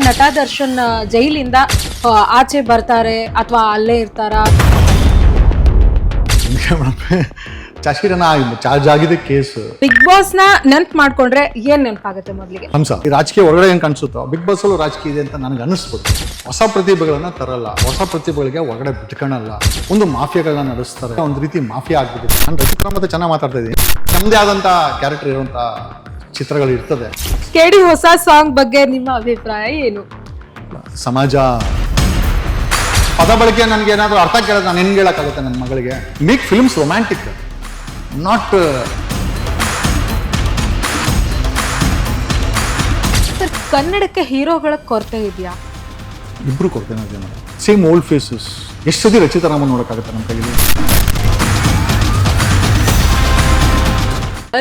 ನಟ ದರ್ಶನ್ ಜೈಲಿಂದ ಆಚೆ ಬರ್ತಾರೆ ಅಥವಾ ಅಲ್ಲೇ ಇರ್ತಾರಾ? ಚಾಶಿರನ ಚಾರ್ಜ್ ಆಗಿದೆ ಕೇಸ್. ಬಿಗ್ ಬಾಸ್ ನ ನೆನ್ಪ್ ಮಾಡ್ಕೊಂಡ್ರೆ ಏನ್ ನೆನಪಾಗುತ್ತೆ ಮೊದಲಿಗೆ? ಹಂಸ ಈ ರಾಜಕೀಯ ಹೊರಗಡೆ ಏನ್ ಕಾಣಿಸುತ್ತೋ ಬಿಗ್ ಬಾಸ್ ಅಲ್ಲೂ ರಾಜಕೀಯ ಇದೆ ಅಂತ ನನಗೆ ಅನಿಸ್ಬೋದು. ಹೊಸ ಪ್ರತಿಭೆಗಳನ್ನ ತರಲ್ಲ, ಹೊಸ ಪ್ರತಿಭೆಗಳಿಗೆ ಹೊರಗಡೆ ಬಿಟ್ಕೊಳಲ್ಲ, ಒಂದು ಮಾಫಿಯಾಗಳನ್ನ ನಡೆಸ್ತಾರೆ, ಒಂದು ರೀತಿ ಮಾಫಿಯಾ ಆಗ್ಬಿಟ್ಟಿದೆ. ನಾನು ರಚಿತಾ ಮತ್ತೆ ಚೆನ್ನಾಗಿ ಮಾತಾಡ್ತಾ ಇದ್ದೀನಿ. ನಮ್ಮದೇ ಆದಂತ ಕ್ಯಾರೆಕ್ಟರ್ ಇರುವಂತ ಚಿತ್ರಗಳು ಇರ್ತದೆ. ಕೆಡಿ ಹೊಸ ಸಾಂಗ್ ಬಗ್ಗೆ ನಿಮ್ಮ ಅಭಿಪ್ರಾಯ ಏನು? ಸಮಾಜ ಪದ ಬಳಕೆ ನನಗೆ ಏನಾದರೂ ಅರ್ಥ ಕೇಳಿದ್ರೆ ನಾನು ಹೆಂಗೆ ಹೇಳೋಕ್ಕಾಗುತ್ತೆ ನನ್ನ ಮಗಳಿಗೆ? Make films romantic, not sir, ಕನ್ನಡಕ್ಕೆ ಹೀರೋಗಳ ಕೊರತೆ ಇದೆಯಾ? ಇಬ್ರು ಕೊಡ್ತೇನೆ ಅದೇ ಮೇಡಮ್. Same old faces. ಎಷ್ಟು ಸತಿ ರಚಿತಾ ರಾಮನ್ ನೋಡೋಕ್ಕಾಗುತ್ತೆ ನಮ್ಮ ಕೈಯಲ್ಲಿ?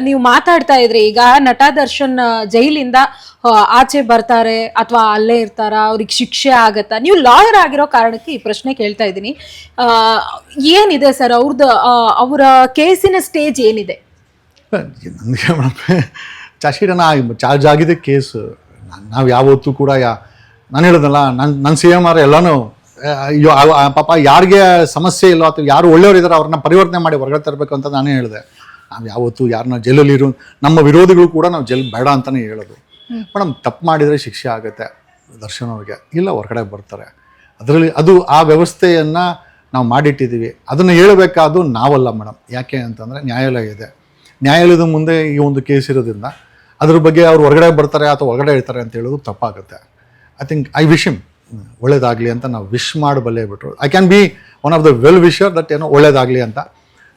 ನೀವು ಮಾತಾಡ್ತಾ ಇದ್ರಿ ಈಗ ನಟ ದರ್ಶನ್ ಜೈಲಿಂದ ಆಚೆ ಬರ್ತಾರೆ ಅಥವಾ ಅಲ್ಲೇ ಇರ್ತಾರಾ, ಅವ್ರಿಗೆ ಶಿಕ್ಷೆ ಆಗತ್ತಾ? ನೀವು ಲಾಯರ್ ಆಗಿರೋ ಕಾರಣಕ್ಕೆ ಈ ಪ್ರಶ್ನೆ ಕೇಳ್ತಾ ಇದ್ದೀನಿ. ಏನಿದೆ ಸರ್ ಅವ್ರದ್ದು, ಅವರ ಕೇಸಿನ ಸ್ಟೇಜ್ ಏನಿದೆ? ನನಗೆ ಮೇಡಮ್ ಚಾಶಿರನ ಚಾರ್ಜ್ ಆಗಿದೆ ಕೇಸ್. ನಾವು ಯಾವತ್ತೂ ಕೂಡ ನಾನು ಹೇಳೋದಲ್ಲ, ನನ್ನ ಸಿ ಎಮ್ ಆರ್ ಎಲ್ಲನೂ ಪಾಪ ಯಾರಿಗೆ ಸಮಸ್ಯೆ ಇಲ್ಲ ಅಥವಾ ಯಾರು ಒಳ್ಳೆಯವರು ಇದ್ದಾರೆ ಅವ್ರನ್ನ ಪರಿವರ್ತನೆ ಮಾಡಿ ಹೊರಗಡೆ ತರಬೇಕು ಅಂತ ನಾನೇ ಹೇಳಿದೆ. ನಾವು ಯಾವತ್ತೂ ಯಾರನ್ನ ಜೈಲಲ್ಲಿರೋ ನಮ್ಮ ವಿರೋಧಿಗಳು ಕೂಡ ನಾವು ಜೈಲ್ ಬೇಡ ಅಂತಲೇ ಹೇಳೋದು. ಮೇಡಮ್ ತಪ್ಪು ಮಾಡಿದರೆ ಶಿಕ್ಷೆ ಆಗುತ್ತೆ ದರ್ಶನ್ ಅವ್ರಿಗೆ, ಇಲ್ಲ ಹೊರಗಡೆ ಬರ್ತಾರೆ. ಅದರಲ್ಲಿ ಅದು ಆ ವ್ಯವಸ್ಥೆಯನ್ನು ನಾವು ಮಾಡಿಟ್ಟಿದ್ದೀವಿ. ಅದನ್ನು ಹೇಳಬೇಕಾದ್ದು ನಾವಲ್ಲ ಮೇಡಮ್. ಯಾಕೆ ಅಂತಂದರೆ ನ್ಯಾಯಾಲಯ ಇದೆ. ನ್ಯಾಯಾಲಯದ ಮುಂದೆ ಈ ಒಂದು ಕೇಸ್ ಇರೋದ್ರಿಂದ ಅದ್ರ ಬಗ್ಗೆ ಅವ್ರು ಹೊರಗಡೆ ಬರ್ತಾರೆ ಅಥವಾ ಹೊರಗಡೆ ಇರ್ತಾರೆ ಅಂತ ಹೇಳೋದು ತಪ್ಪಾಗುತ್ತೆ. ಐ ವಿಶ್ ಹಿಮ್ ಒಳ್ಳೇದಾಗಲಿ ಅಂತ ನಾವು ವಿಶ್ ಮಾಡಬಲ್ಲೇ ಬಿಟ್ಟರು. I can be one of the well wisher that ಏನೋ ಒಳ್ಳೇದಾಗಲಿ ಅಂತ.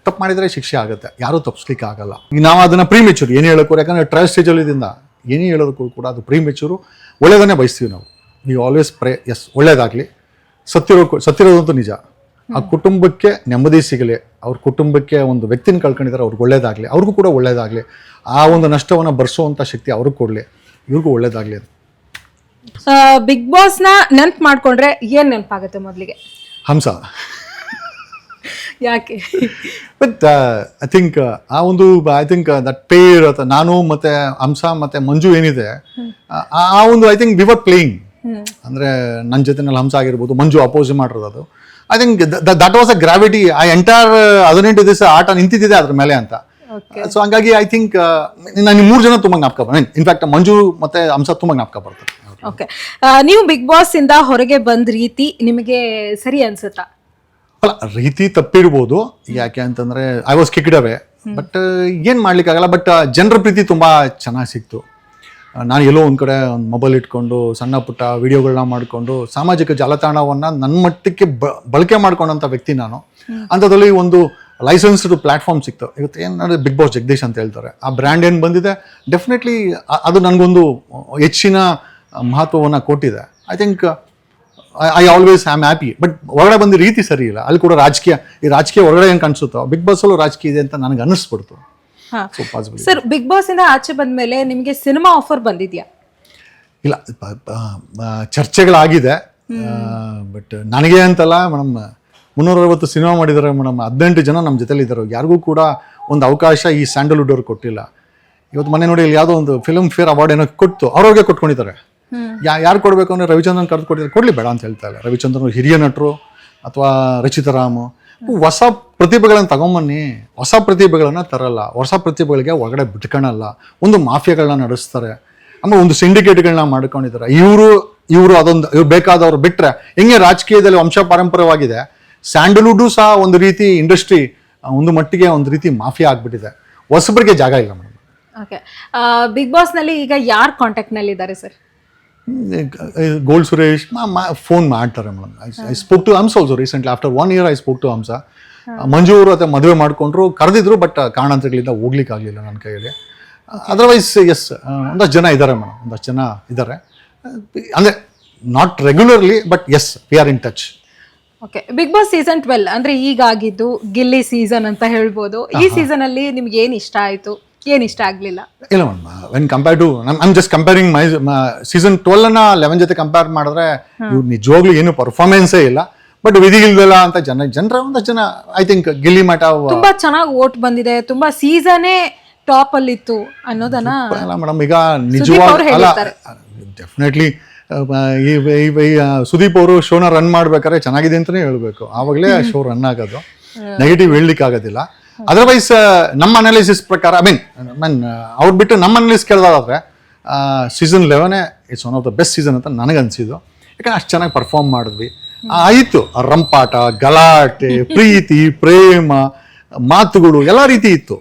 ತಪ್ಪು ಮಾಡಿದರೆ ಶಿಕ್ಷೆ ಆಗುತ್ತೆ, ಯಾರೂ ತಪ್ಪಿಸ್ಲಿಕ್ಕೆ ಆಗಲ್ಲ. ಈಗ ನಾವು ಅದನ್ನು ಪ್ರೀಮೆಚೂರ್ ಏನು ಹೇಳೋಕ್ಕೂ, ಯಾಕಂದರೆ ಟ್ರಯಲ್ ಸ್ಟೇಜಲ್ಲಿದ್ದಿಂದ ಏನೇ ಹೇಳೋದಕ್ಕೂ ಕೂಡ ಅದು ಪ್ರೀಮೆಚೂರು. ಒಳ್ಳೇದನ್ನೇ ಬಯಸ್ತೀವಿ ನಾವು. ವಿ ಆಲ್ವೇಸ್ ಪ್ರೇ ಎಸ್ ಒಳ್ಳೇದಾಗಲಿ. ಸತ್ತಿರೋದಂತೂ ನಿಜ. ಆ ಕುಟುಂಬಕ್ಕೆ ನೆಮ್ಮದಿ ಸಿಗಲಿ, ಅವ್ರ ಕುಟುಂಬಕ್ಕೆ ಒಂದು ವ್ಯಕ್ತಿನ ಕಳ್ಕೊಂಡಿದ್ದಾರೆ, ಅವ್ರಿಗೆ ಒಳ್ಳೇದಾಗಲಿ, ಅವ್ರಿಗೂ ಕೂಡ ಒಳ್ಳೇದಾಗಲಿ. ಆ ಒಂದು ನಷ್ಟವನ್ನು ಭರಿಸುವಂಥ ಶಕ್ತಿ ಅವ್ರಿಗೆ ಕೊಡಲಿ, ಇವ್ರಿಗೂ ಒಳ್ಳೇದಾಗಲಿ ಅಂತ. ಬಿಗ್ ಬಾಸ್ ನ ನೆನ್ಪ್ ಮಾಡ್ಕೊಂಡ್ರೆ ಏನ್ ನೆನಪಾಗುತ್ತೆ ಮೊದಲಿಗೆ? ಹಂಸ. ಯಾಕೆ? But I think that pair ಅಥವಾ ನಾನು ಮತ್ತೆ ಹಂಸ ಮತ್ತೆ ಮಂಜು ಏನಿದೆ ಆ ಒಂದು I think we were playing. ಅಂದರೆ ನನ್ನ ಜೊತೆನಲ್ಲಿ ಹಂಸ ಆಗಿರ್ಬೋದು, ಮಂಜು ಅಪೋಸ್ ಮಾಡಿರೋದು. ಅದು I think that was a gravity. ಆ ಎಂಟೈರ್ 18 ದಿವಸ ಆಟ ನಿಂತಿದ್ದಿದೆ ಅದ್ರ ಮೇಲೆ ಅಂತ. ಸೊ ಹಂಗಾಗಿ ಐ ಥಿಂಕ್ ನಾನು 3 ಜನ ತುಂಬ ಜ್ಞಾಪಕ ಬರ್ತಾರೆ. ಇನ್ಫ್ಯಾಕ್ಟ್ ಮಂಜು ಮತ್ತೆ ಹಂಸ ತುಂಬ ಜ್ಞಾಪಕ ಬರ್ತಾರೆ. ಓಕೆ, ನೀವು ಬಿಗ್ ಬಾಸ್ ಇಂದ ಹೊರಗೆ ಬಂದ ರೀತಿ ನಿಮಗೆ ಸರಿ ಅನ್ಸುತ್ತಾ? ಅಲ್ಲ, ರೀತಿ ತಪ್ಪಿರ್ಬೋದು. ಯಾಕೆ ಅಂತಂದರೆ I was kicked away. But ಏನು ಮಾಡ್ಲಿಕ್ಕಾಗಲ್ಲ. ಬಟ್ ಜನರ ಪ್ರೀತಿ ತುಂಬ ಚೆನ್ನಾಗಿ ಸಿಕ್ತು. ನಾನು ಎಲ್ಲೋ ಒಂದು ಕಡೆ ಒಂದು ಮೊಬೈಲ್ ಇಟ್ಕೊಂಡು ಸಣ್ಣ ಪುಟ್ಟ ವಿಡಿಯೋಗಳನ್ನ ಮಾಡಿಕೊಂಡು ಸಾಮಾಜಿಕ ಜಾಲತಾಣವನ್ನು ನನ್ನ ಮಟ್ಟಕ್ಕೆ ಬಳಕೆ ಮಾಡ್ಕೊಂಡಂಥ ವ್ಯಕ್ತಿ ನಾನು. ಅಂಥದ್ರಲ್ಲಿ ಒಂದು ಲೈಸೆನ್ಸ್ಡ್ ಪ್ಲ್ಯಾಟ್ಫಾರ್ಮ್ ಸಿಕ್ತು. ಇವತ್ತು ಏನು ಬಿಗ್ ಬಾಸ್ ಜಗದೀಶ್ ಅಂತ ಹೇಳ್ತಾರೆ, ಆ ಬ್ರ್ಯಾಂಡ್ ಏನು ಬಂದಿದೆ, ಡೆಫಿನೆಟ್ಲಿ ಅದು ನನಗೊಂದು ಹೆಚ್ಚಿನ ಮಹತ್ವವನ್ನು ಕೊಟ್ಟಿದೆ. I think I always am happy. But ಹೊರಗಡೆ ಬಂದ ರೀತಿ ಸರಿ ಇಲ್ಲ. ಅಲ್ಲಿ ಕೂಡ ಈ ರಾಜಕೀಯ ಹೊರಗಡೆ ಏನು ಕಾಣಿಸುತ್ತೋ ಬಿಗ್ ಬಾಸ್ ಅಲ್ಲೂ ರಾಜಕೀಯ ಇದೆ ಅಂತ ನನಗೆ ಅನ್ನಿಸ್ಬಿಡ್ತು. ಸರ್, ಬಿಗ್ ಬಾಸ್ ಇಂದ ಆಚೆ ಬಂದ್ಮೇಲೆ ನಿಮಗೆ ಸಿನಿಮಾ ಆಫರ್ ಬಂದಿದ್ಯಾ? ಇಲ್ಲ, ಚರ್ಚೆಗಳಾಗಿದೆ. ಬಟ್ ನನಗೆ ಅಂತಲ್ಲ ಮೇಡಮ್, 360 ಸಿನಿಮಾ ಮಾಡಿದ್ದಾರೆ ಮೇಡಮ್. 18 ಜನ ನಮ್ಮ ಜೊತೆಲಿ ಇದ್ದಾರೆ. ಯಾರಿಗೂ ಕೂಡ ಒಂದು ಅವಕಾಶ ಈ ಸ್ಯಾಂಡಲ್ವುಡ್ ಅವ್ರು ಕೊಟ್ಟಿಲ್ಲ. ಇವತ್ತು ಮನೆ ನೋಡಿ, ಇಲ್ಲಿ ಯಾವುದೋ ಒಂದು ಫಿಲ್ಮ್ ಫೇರ್ ಅವಾರ್ಡ್ ಏನೋ ಕೊಟ್ಟು ಅವ್ರವ್ರಿಗೆ ಕೊಟ್ಕೊಂಡಿದ್ದಾರೆ. ಯಾರು ಕೊಡಬೇಕು ಅಂದರೆ ರವಿಚಂದ್ರನ್ ಕರೆದು ಕೊಟ್ಟಿದ್ದಾರೆ. ಕೊಡಲಿ ಬೇಡ ಅಂತ ಹೇಳ್ತಾ ಇಲ್ಲ. ರವಿಚಂದ್ರನ್ ಹಿರಿಯ ನಟರು ಅಥವಾ ರಚಿತಾ ರಾಮ್. ಹೊಸ ಪ್ರತಿಭೆಗಳನ್ನು ತಗೊಂಬನ್ನಿ. ಹೊಸ ಪ್ರತಿಭೆಗಳನ್ನ ತರಲ್ಲ, ಹೊಸ ಪ್ರತಿಭೆಗಳಿಗೆ ಹೊರಗಡೆ ಬಿಟ್ಕೊಳಲ್ಲ, ಒಂದು ಮಾಫಿಯಾಗಳನ್ನ ನಡೆಸ್ತಾರೆ. ಆಮೇಲೆ ಒಂದು ಸಿಂಡಿಕೇಟ್ಗಳನ್ನ ಮಾಡ್ಕೊಂಡಿದ್ದಾರೆ. ಇವರು ಅದೊಂದು ಇವ್ರು ಬೇಕಾದವ್ರು ಬಿಟ್ಟರೆ ಹೆಂಗೆ ರಾಜಕೀಯದಲ್ಲಿ ವಂಶ ಪಾರಂಪರ್ಯವಾಗಿದೆ, ಸ್ಯಾಂಡಲ್ವುಡ್ಡು ಸಹ ಒಂದು ರೀತಿ ಇಂಡಸ್ಟ್ರಿ ಒಂದು ಮಟ್ಟಿಗೆ ಒಂದು ರೀತಿ ಮಾಫಿಯಾ ಆಗ್ಬಿಟ್ಟಿದೆ. ಹೊಸಬರಿಗೆ ಜಾಗ ಇಲ್ಲ ಮೇಡಮ್. ಓಕೆ, ಬಿಗ್ ಬಾಸ್ ನಲ್ಲಿ ಈಗ ಯಾರು ಕಾಂಟ್ಯಾಕ್ಟ್ ನಲ್ಲಿ ಇದ್ದಾರೆ ಸರ್? ಗೋಲ್ಡ್ ಸುರೇಶ್ ಫೋನ್ ಮಾಡ್ತಾರೆ madam. I spoke to Hamsa also recently. After 1 year I spoke to Hamsa. Manju ಅವರು ಅದೇ ಮದುವೆ ಮಾಡಿಕೊಂಡ್ರು, ಕರೆದಿದ್ರು. ಬಟ್ ಕಾರಣಾಂತರಗಳಿಂದ ಹೋಗ್ಲಿಕ್ಕೆ ಆಗಲಿಲ್ಲ ನನ್ನ ಕೈಯಲ್ಲಿ. ಅದರ್ವೈಸ್ ಎಸ್, ಒಂದಷ್ಟು ಜನ ಇದ್ದಾರೆ ಮೇಡಮ್, ಒಂದಷ್ಟು ಜನ ಇದ್ದಾರೆ. ಅಂದರೆ not regularly, but yes, we are in touch. Okay, Bigg Boss season 12 ಅಂದ್ರೆ ಈಗ ಆಗಿದ್ದು ಗಿಲ್ಲಿ ಸೀಸನ್ ಅಂತ ಹೇಳ್ಬೋದು. ಈ ಸೀಸನ್ ಅಲ್ಲಿ ನಿಮ್ಗೆ ಏನ್ ಇಷ್ಟ ಆಯ್ತು, ಏನ್ ಇಷ್ಟ ಆಗ್ಲಿಲ್ಲ? ಇಲ್ಲ madam, when compare to I'm just comparing my season 12 11 ಜೊತೆ ಕಂಪೇರ್ ಮಾಡಿದ್ರೆ ಇವ್ರು ನಿಜವಾಗ್ಲೂ ಏನು ಪರ್ಫಾರ್ಮೆನ್ಸೇ ಇಲ್ಲ. ಬಟ್ ವಿಧಿ ಇಲ್ವಲ್ಲ ಅಂತ ಜನರ ಒಂದಷ್ಟು ಜನ ಐ ಥಿಂಕ್ ಗಿಲ್ಲಿ ಮಠ ತುಂಬಾ ಚೆನ್ನಾಗಿ ಓಟ್ ಬಂದಿದೆ, ತುಂಬಾ ಸೀಸನೇ ಟಾಪ್ ಅಲ್ಲಿ ಇತ್ತು ಅನ್ನೋದನ್ನ ಮೇಡಮ್. ಈಗ ನಿಜವಾಗ್ಲೂ ಡೆಫಿನೆಟ್ಲಿ ಸುದೀಪ್ ಅವರು ಶೋನ ರನ್ ಮಾಡ್ಬೇಕಾದ್ರೆ ಚೆನ್ನಾಗಿದೆ ಅಂತಲೇ ಹೇಳ್ಬೇಕು, ಆವಾಗಲೇ ಶೋ ರನ್ ಆಗೋದು. ನೆಗೆಟಿವ್ ಹೇಳಲಿಕ್ಕೆ ಆಗೋದಿಲ್ಲ. ಅದರ್ವೈಸ್ ನಮ್ಮ ಅನಾಲಿಸಿಸ್ ಪ್ರಕಾರ ಅವ್ರು ಬಿಟ್ಟು ನಮ್ಮ ಅನಾಲಿಸ್ ಕೇಳಿದಾದ್ರೆ season 11 it's one of the best season ಅಂತ ನನಗನ್ಸಿದ್ದು. ಯಾಕಂದ್ರೆ ಅಷ್ಟು ಚೆನ್ನಾಗಿ ಪರ್ಫಾರ್ಮ್ ಮಾಡಿದ್ವಿ. ಆಯಿತು, ರಂಪಾಟ, ಗಲಾಟೆ, ಪ್ರೀತಿ, ಪ್ರೇಮ, ಮಾತುಗಳು ಎಲ್ಲ ರೀತಿ ಇತ್ತು.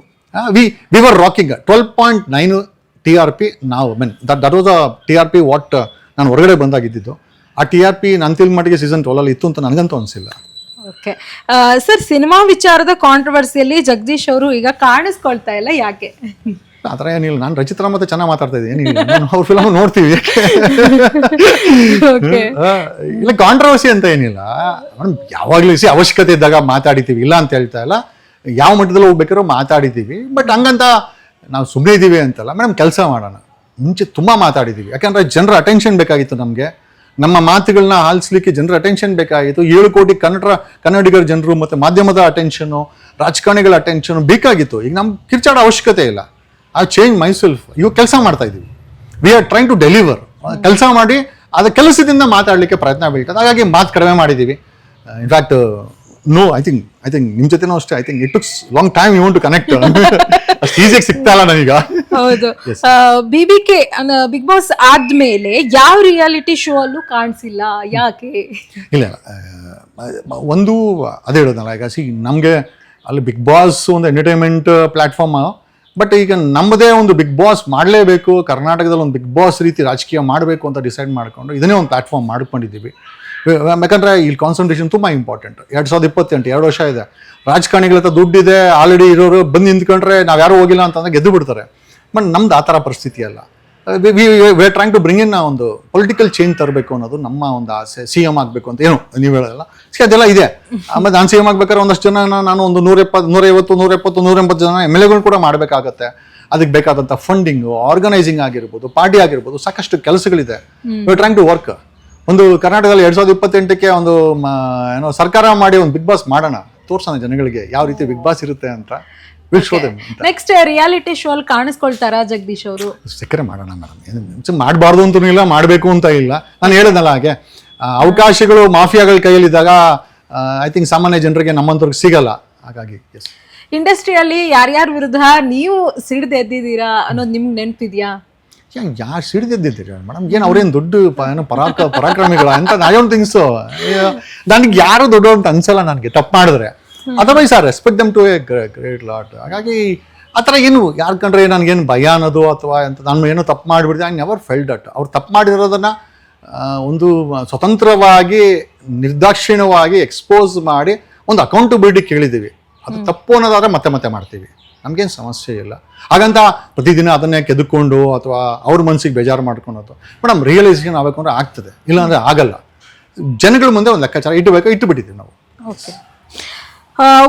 We were rocking 12.9 TRP. ನಾವು that was a TRP what ನಾನು ಹೊರಗಡೆ ಬಂದಾಗಿದ್ದು. ಆ TRP ನನ್ನ ತಿಳ್ ಮಟ್ಟಿಗೆ ಸೀಸನ್ 12 ಇತ್ತು ಅಂತ ನನಗಂತೂ ಅನಿಸಿಲ್ಲ. ಓಕೆ ಸರ್, ಸಿನಿಮಾ ವಿಚಾರದ ಕಾಂಟ್ರವರ್ಸಿಯಲ್ಲಿ ಜಗದೀಶ್ ಅವರು ಈಗ ಕಾಣಿಸ್ಕೊಳ್ತಾ ಇಲ್ಲ, ಯಾಕೆ? ಆ ಥರ ಏನಿಲ್ಲ, ನಾನು ರಚಿತಾ ಮತ್ತೆ ಚೆನ್ನಾಗಿ ಮಾತಾಡ್ತಾ ಇದ್ದೀನಿ, ಅವ್ರ ಫಿಲಮ್ ನೋಡ್ತೀವಿ. ಇಲ್ಲ ಕಾಂಟ್ರವರ್ಸಿ ಅಂತ ಏನಿಲ್ಲ, ಯಾವಾಗಲೂ ಅವಶ್ಯಕತೆ ಇದ್ದಾಗ ಮಾತಾಡಿತೀವಿ, ಇಲ್ಲ ಅಂತ ಹೇಳ್ತಾ ಇಲ್ಲ. ಯಾವ ಮಟ್ಟದಲ್ಲಿ ಹೋಗ್ಬೇಕಾದ್ರೂ ಮಾತಾಡಿದ್ದೀವಿ. ಬಟ್ ಹಂಗಂತ ನಾವು ಸುಮ್ಮನೆ ಇದ್ದೀವಿ ಅಂತಲ್ಲ ಮೇಡಮ್, ಕೆಲಸ ಮಾಡೋಣ. ಮುಂಚೆ ತುಂಬ ಮಾತಾಡಿದ್ದೀವಿ, ಯಾಕಂದರೆ ಜನರ ಅಟೆನ್ಷನ್ ಬೇಕಾಗಿತ್ತು ನಮಗೆ. ನಮ್ಮ ಮಾತುಗಳನ್ನ ಆಲಿಸ್ಲಿಕ್ಕೆ ಜನರ ಅಟೆನ್ಷನ್ ಬೇಕಾಗಿತ್ತು. 7 ಕೋಟಿ ಕನ್ನಡಿಗರ ಜನರು ಮತ್ತು ಮಾಧ್ಯಮದ ಅಟೆನ್ಷನ್ನು, ರಾಜಕಾರಣಿಗಳ ಅಟೆನ್ಷನ್ ಬೇಕಾಗಿತ್ತು. ಈಗ ನಮ್ಗೆ ಕಿರ್ಚಾಡೋ ಅವಶ್ಯಕತೆ ಇಲ್ಲ. I change myself. ಇವಾಗ ಕೆಲಸ ಮಾಡ್ತಾ ಇದ್ದೀವಿ. We are trying to deliver. ಕೆಲಸ ಮಾಡಿ ಅದು ಕೆಲಸದಿಂದ ಮಾತಾಡಲಿಕ್ಕೆ ಪ್ರಯತ್ನ ಬೀಳ್ತದೆ. ಹಾಗಾಗಿ ಮಾತು ಕಡಿಮೆ ಮಾಡಿದ್ದೀವಿ. ಇನ್ಫ್ಯಾಕ್ಟ್ ಐ ಥಿಂಕ್ ನಿಮ್ಮ ಜೊತೆನೂ ಅಷ್ಟೇ. I think it takes long time you want to connect. ಅಷ್ಟು ಈಸಿಯಾಗಿ ಸಿಗ್ತಾ ಇಲ್ಲ ನನಗೀಗ. ಹೌದು, BBK ಬಿಗ್ ಬಾಸ್ ಆದ್ಮೇಲೆ ಯಾವ ರಿಯಾಲಿಟಿ ಶೋ ಅಲ್ಲೂ ಕಾಣಿಸಿಲ್ಲ, ಯಾಕೆ? ಇಲ್ಲ, ಒಂದು ಅದೇ ಹೇಳೋದಲ್ಲ, ಈಗ ನಮಗೆ ಅಲ್ಲಿ ಬಿಗ್ ಬಾಸ್ ಒಂದು ಎಂಟರ್ಟೈನ್ಮೆಂಟ್ ಪ್ಲಾಟ್ಫಾರ್ಮ್. ಬಟ್ ಈಗ ನಮ್ಮದೇ ಒಂದು ಬಿಗ್ ಬಾಸ್ ಮಾಡಲೇಬೇಕು, ಕರ್ನಾಟಕದಲ್ಲಿ ಒಂದು ಬಿಗ್ ಬಾಸ್ ರೀತಿ ರಾಜಕೀಯ ಮಾಡಬೇಕು ಅಂತ ಡಿಸೈಡ್ ಮಾಡಿಕೊಂಡು ಇದನ್ನೇ ಒಂದು ಪ್ಲಾಟ್ಫಾರ್ಮ್ ಮಾಡ್ಕೊಂಡಿದ್ದೀವಿ. ಯಾಕಂದರೆ ಇಲ್ಲಿ ಕಾನ್ಸಂಟ್ರೇಷನ್ ತುಂಬ ಇಂಪಾರ್ಟೆಂಟ್. 2028 2 ವರ್ಷ ಇದೆ. ರಾಜಕಾರಣಿಗಳ ಹತ್ರ ದುಡ್ಡಿದೆ, ಆಲ್ರೆಡಿ ಇರೋರು ಬಂದು ನಿಂತ್ಕೊಂಡ್ರೆ ನಾವು ಯಾರೂ ಹೋಗಿಲ್ಲ ಅಂತಂದ್ರೆ ಗೆದ್ದು ಬಿಡ್ತಾರೆ. ಬಟ್ ನಮ್ದು ಆ ಥರ ಪರಿಸ್ಥಿತಿ ಅಲ್ಲ. We are trying to bring in ಒಂದು ಪೊಲಿಟಿಕಲ್ ಚೇಂಜ್ ತರಬೇಕು ಅನ್ನೋದು ನಮ್ಮ ಒಂದು ಆಸೆ. CM ಆಗಬೇಕು ಅಂತ ಏನು ನೀವು ಹೇಳೋಲ್ಲ, ಅದೆಲ್ಲ ಇದೆ. ಆಮೇಲೆ ನಾನು CM ಆಗ್ಬೇಕಾದ್ರೆ ಒಂದಷ್ಟು ಜನ ನಾನು ಒಂದು 170 ಜನ MLAಗಳು ಕೂಡ ಮಾಡಬೇಕಾಗತ್ತೆ. ಅದಕ್ಕೆ ಬೇಕಾದಂಥ ಫಂಡಿಂಗು, ಆರ್ಗನೈಸಿಂಗ್ ಆಗಿರ್ಬೋದು, ಪಾರ್ಟಿ ಆಗಿರ್ಬೋದು, ಸಾಕಷ್ಟು ಕೆಲಸಗಳಿದೆ. We are trying to work. ಒಂದು ಕರ್ನಾಟಕದಲ್ಲಿ 2028ಕ್ಕೆ ಒಂದು ಸರ್ಕಾರ ಮಾಡಿ ಒಂದು ಬಿಗ್ ಬಾಸ್ ಮಾಡೋಣ, ತೋರ್ಸೋಣ ಜನಗಳಿಗೆ ಯಾವ ರೀತಿ ಬಿಗ್ ಬಾಸ್ ಇರುತ್ತೆ ಅಂತ. ನೆಕ್ಸ್ಟ್ ರಿಯಾಲಿಟಿ ಶೋ ಅಲ್ಲಿ ಕಾಣಿಸ್ಕೊಳ್ತಾರಾ ಜಗದೀಶ್ ಅವರು? ಸಿಕ್ಕರೆ ಮಾಡೋಣ ಮೇಡಮ್. ಮಾಡಬಾರ್ದು ಅಂತೂ ಇಲ್ಲ, ಮಾಡಬೇಕು ಅಂತ ಇಲ್ಲ. ನಾನು ಹೇಳಿದ್ನಲ್ಲ ಹಾಗೆ, ಅವಕಾಶಗಳು ಮಾಫಿಯಾಗಳ ಕೈಯಲ್ಲಿದ್ದಾಗ ಐ ಥಿಂಕ್ ಸಾಮಾನ್ಯ ಜನರಿಗೆ ನಮ್ಮಂತವ್ರಿಗೆ ಸಿಗಲ್ಲ. ಹಾಗಾಗಿ ಇಂಡಸ್ಟ್ರಿಯಲ್ಲಿ ಯಾರ್ಯಾರ ವಿರುದ್ಧ ನೀವು ಸಿಡಿದೆದ್ದಿದ್ದೀರಾ ಅನ್ನೋದು ನಿಮ್ಗೆ ನೆನಪಿದ್ಯಾ? ಯಾರು ಸಿಡಿದಿದ್ದೀರಿ ಮೇಡಮ್? ಏನು ಅವ್ರೇನು ದೊಡ್ಡ ಪರಾಕ್ರಮಿಗಳ ಅಂತ ಐ ಡೋಂಟ್ ಥಿಂಕ್ ಸೊ. ನನಗೆ ಯಾರು ದೊಡ್ಡ ಅಂತ ಅನ್ಸಲ್ಲ ನನಗೆ, ತಪ್ಪು ಮಾಡಿದ್ರೆ. Otherwise I respect them to a great lot. ಹಾಗಾಗಿ ಆ ಥರ ಏನು ಯಾರು ಕಂಡ್ರೆ ನನಗೇನು ಭಯ ಅನ್ನೋದು ಅಥವಾ ಅಂತ ನಾನು ಏನೋ ತಪ್ಪು ಮಾಡಿಬಿಡ್ದೆ, ಐ ನೆವರ್ ಫೆಲ್ಟ್ ದಟ್. ಅವ್ರು ತಪ್ಪು ಮಾಡಿರೋದನ್ನು ಒಂದು ಸ್ವತಂತ್ರವಾಗಿ ನಿರ್ದಾಕ್ಷಿಣ್ಯವಾಗಿ ಎಕ್ಸ್ಪೋಸ್ ಮಾಡಿ ಒಂದು ಅಕೌಂಟಬಿಲಿಟಿ ಕೇಳಿದ್ದೀವಿ. ಅದು ತಪ್ಪು ಅನ್ನೋದಾದ್ರೆ ಮತ್ತೆ ಮಾಡ್ತೀವಿ, ನಮಗೇನು ಸಮಸ್ಯೆ ಇಲ್ಲ. ಹಾಗಂತ ಪ್ರತಿದಿನ ಅದನ್ನೇ ಕೆದ್ದುಕೊಂಡು ಅಥವಾ ಅವ್ರ ಮನಸ್ಸಿಗೆ ಬೇಜಾರು ಮಾಡ್ಕೊಳೋದು ಮೇಡಮ್, ರಿಯಲೈಸೇಷನ್ ಆಗಬೇಕು ಅಂದರೆ ಆಗ್ತದೆ, ಇಲ್ಲಾಂದರೆ ಆಗಲ್ಲ. ಜನಗಳ ಮುಂದೆ ಒಂದು ಲೆಕ್ಕಾಚಾರ ಇಟ್ಟುಬಿಟ್ಟಿದ್ದೀವಿ ನಾವು. ಓಕೆ,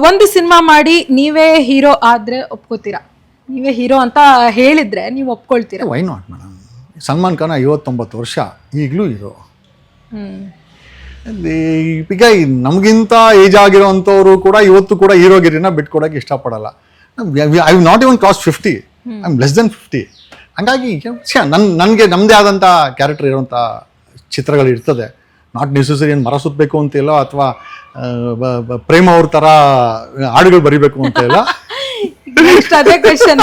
ಒಂದು ಸಿನಿಮಾ ಮಾಡಿ ನೀವೇ ಹೀರೋ ಆದರೆ ಒಪ್ಕೋತೀರಾ? ನೀವೇ ಹೀರೋ ಅಂತ ಹೇಳಿದ್ರೆ ನೀವು ಒಪ್ಕೊಳ್ತೀರಾ? Why not madam. Salman Khan 59 ವರ್ಷ, ಈಗಲೂ ಹೀರೋ. ಈಗ ನಮಗಿಂತ ಏಜ್ ಆಗಿರೋವಂಥವ್ರು ಕೂಡ ಇವತ್ತು ಕೂಡ ಹೀರೋಗಿರಿನ ಬಿಟ್ಕೊಡೋಕೆ ಇಷ್ಟಪಡಲ್ಲ. I will not even cross 50. I am less than 50. ಹಂಗಾಗಿ ನನಗೆ ನಮ್ಮದೇ ಆದಂಥ ಕ್ಯಾರೆಕ್ಟರ್ ಇರೋಂಥ ಚಿತ್ರಗಳು ಇರ್ತದೆ. ನಾಟ್ ನೆಸೆಸರಿ ಏನು ಮರ ಸುತ್ತಬೇಕು ಅಂತಿಲ್ಲ ಅಥವಾ ಪ್ರೇಮ ಅವ್ರ ಥರ ಹಾಡುಗಳು ಬರಿಬೇಕು ಅಂತ ಇಲ್ಲ. ಅದೇ ಕ್ವೆಶ್ಚನ್.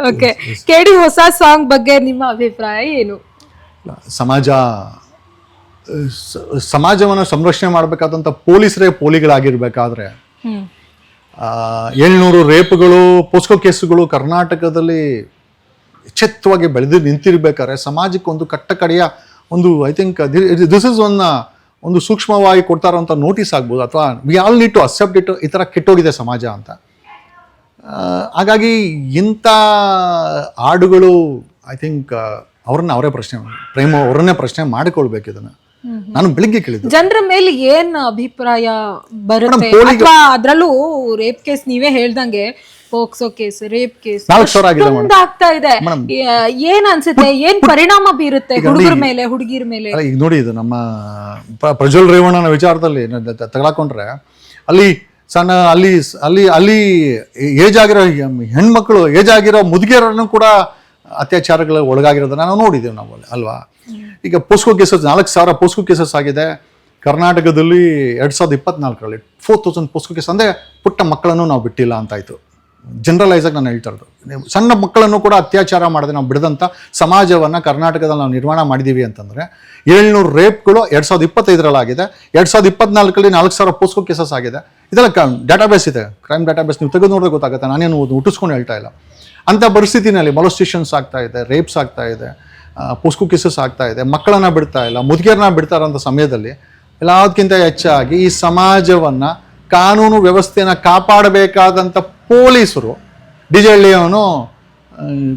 ಓಕೆ, KD ಹೊಸ ಸಾಂಗ್ ಬಗ್ಗೆ ನಿಮ್ಮ ಅಭಿಪ್ರಾಯ ಏನು? ಸಮಾಜವನ್ನು ಸಂರಕ್ಷಣೆ ಮಾಡಬೇಕಾದಂಥ ಪೊಲೀಸರೇ ಪೋಲಿಗಳಾಗಿರ್ಬೇಕಾದ್ರೆ 700 ರೇಪ್ಗಳು, ಪೋಸ್ಕೋ ಕೇಸುಗಳು ಕರ್ನಾಟಕದಲ್ಲಿ ಎಚ್ಚೆತ್ತವಾಗಿ ಬೆಳೆದು ನಿಂತಿರ್ಬೇಕಾದ್ರೆ ಸಮಾಜಕ್ಕೆ ಒಂದು ಕಟ್ಟಕಡೆಯ ಒಂದು ಐ ಥಿಂಕ್ ದಿಸ್ ಇಸ್ ಒಂದು ಸೂಕ್ಷ್ಮವಾಗಿ ಕೊಡ್ತಾ ಇರೋಂಥ ನೋಟಿಸ್ ಆಗ್ಬೋದು, ಅಥವಾ we all need to accept it. ಈ ಥರ ಕೆಟ್ಟೋಗಿದೆ ಸಮಾಜ ಅಂತ. ಹಾಗಾಗಿ ಇಂಥ ಹಾಡುಗಳು ಐ ಥಿಂಕ್ ಅವರೇ ಪ್ರೇಮ ಅವರನ್ನೇ ಪ್ರಶ್ನೆ ಮಾಡಿಕೊಳ್ಬೇಕು. ಇದನ್ನು ನಾನು ಬೆಳಿಗ್ಗೆ ಕೇಳಿದ್ದೆ. ಜನರ ಮೇಲೆ ಏನ್ ಅಭಿಪ್ರಾಯ ಬರುತ್ತೆ? ಅಥವಾ ಅದ್ರಲ್ಲೂ ರೇಪ್ ಕೇಸ್ ನೀವೇ ಹೇಳ್ದಂಗೆ ಪೋಕ್ಸೋ ಕೇಸ್, ರೇಪ್ ಕೇಸ್ ಆಗ್ತಾ ಇದೆ. ಏನ್ ಅನ್ಸುತ್ತೆ, ಏನ್ ಪರಿಣಾಮ ಬೀರುತ್ತೆ ಹುಡುಗರ ಮೇಲೆ, ಹುಡುಗಿರ ಮೇಲೆ? ಈಗ ನೋಡಿ, ಇದು ನಮ್ಮ ಪ್ರಜ್ವಲ್ ರೇವಣ್ಣನ ವಿಚಾರದಲ್ಲಿ ತಗೊಳಕೊಂಡ್ರೆ ಅಲ್ಲಿ ಅಲ್ಲಿ ಏಜ್ ಆಗಿರೋ ಹೆಣ್ಮಕ್ಳು, ಏಜ್ ಆಗಿರೋ ಮುದುಗಿಯರನ್ನು ಕೂಡ ಅತ್ಯಾಚಾರಗಳ ಒಳಗಾಗಿರೋದನ್ನ ನಾವು ನೋಡಿದ್ದೇವೆ ನಾವು ಅಲ್ವಾ. ಈಗ ಪೋಸ್ಕೋ ಕೇಸಸ್ 4,000 ಪೋಸ್ಕೋ ಕೇಸಸ್ ಆಗಿದೆ ಕರ್ನಾಟಕದಲ್ಲಿ 2024ರಲ್ಲಿ. 4,000 ಪೋಸ್ಕೋ ಕೇಸ್ ಅಂದರೆ ಪುಟ್ಟ ಮಕ್ಕಳನ್ನು ನಾವು ಬಿಟ್ಟಿಲ್ಲ ಅಂತಾಯಿತು. ಜನರಲೈಸ್ ಆಗಿ ನಾನು ಹೇಳ್ತಾ ಇರೋದು, ನೀವು ಸಣ್ಣ ಮಕ್ಕಳನ್ನು ಕೂಡ ಅತ್ಯಾಚಾರ ಮಾಡದೆ ನಾವು ಬಿಡದಂಥ ಸಮಾಜವನ್ನು ಕರ್ನಾಟಕದಲ್ಲಿ ನಾವು ನಿರ್ಮಾಣ ಮಾಡಿದ್ದೀವಿ ಅಂತಂದರೆ 700 ರೇಪ್ಗಳು 2025ರಲ್ಲಿ ಆಗಿದೆ. 2024ರಲ್ಲಿ 4,000 ಪೋಸ್ಕೋ ಕೇಸಸ್ ಆಗಿದೆ. ಇದೆಲ್ಲ ಡಾಟಾಬೇಸ್ ಇದೆ, ಕ್ರೈಮ್ ಡಾಟಾಬೇಸ್, ನೀವು ತೆಗೆದು ನೋಡಿದ್ರೆ ಗೊತ್ತಾಗುತ್ತೆ, ನಾನೇನು ಹುಟ್ಟಿಸ್ಕೊಂಡು ಹೇಳ್ತಾ ಇಲ್ಲ. ಅಂಥ ಪರಿಸ್ಥಿತಿನಲ್ಲಿ ಮೊಲೆಸ್ಟೇಷನ್ಸ್ ಆಗ್ತಾ ಇದೆ, ರೇಪ್ಸ್ ಆಗ್ತಾ ಇದೆ, ಪೋಸ್ಕೋ ಕೇಸಸ್ ಆಗ್ತಾ ಇದೆ, ಮಕ್ಕಳನ್ನ ಬಿಡ್ತಾ ಇಲ್ಲ, ಮುದುಕಿಯರನ್ನ ಬಿಡ್ತಾ ಇರೋಂಥ ಸಮಯದಲ್ಲಿ ಎಲ್ಲದಕ್ಕಿಂತ ಹೆಚ್ಚಾಗಿ ಈ ಸಮಾಜವನ್ನು ಕಾನೂನು ವ್ಯವಸ್ಥೆಯನ್ನು ಕಾಪಾಡಬೇಕಾದಂಥ ಪೊಲೀಸರು, ಡಿ.ಜೆ. ಅವನು